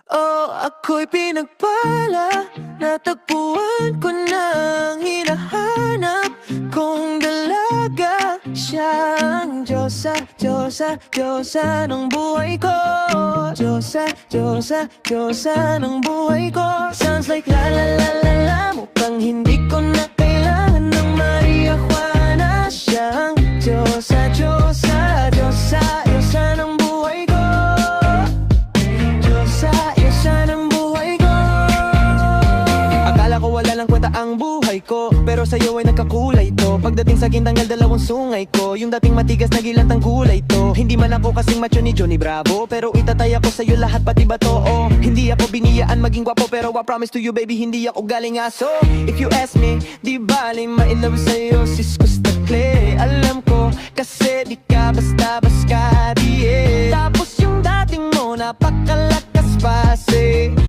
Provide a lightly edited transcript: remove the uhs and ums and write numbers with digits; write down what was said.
Oh, ako'y pinagpala, natagpuan ko ng hinahanap kong dalaga. Siya ang Diyosa, Diyosa, Diyosa ng buhay ko. Diyosa, Diyosa, Diyosa ng buhay ko. Sounds like la la la la la, mukhang hindi ko na kailangan ng Maria Juana. Siya ang Diyosa, Diyosa, Diyosa, Diyosa ng buhay ko. Diyosa, Diyosa ng buhay ko. Akala ko wala lang kwenta ang buhay ko, pero sa'yo ay nagkakulay to. Pagdating sa gintangal, dalawang sungay ko. Yung dating matigas, nagilant ang gulay to. Hindi man ako kasing macho ni Johnny Bravo, pero itatay ako sa'yo lahat pati ba to? Oh, hindi ako biniyaan maging gwapo, pero I promise to you baby, hindi ako galing aso. If you ask me, di baling ma-inlove sa'yo, sis Gustakle. Alam ko, kasi di ka basta-basta, di eh. Tapos yung dating mo, napakalaki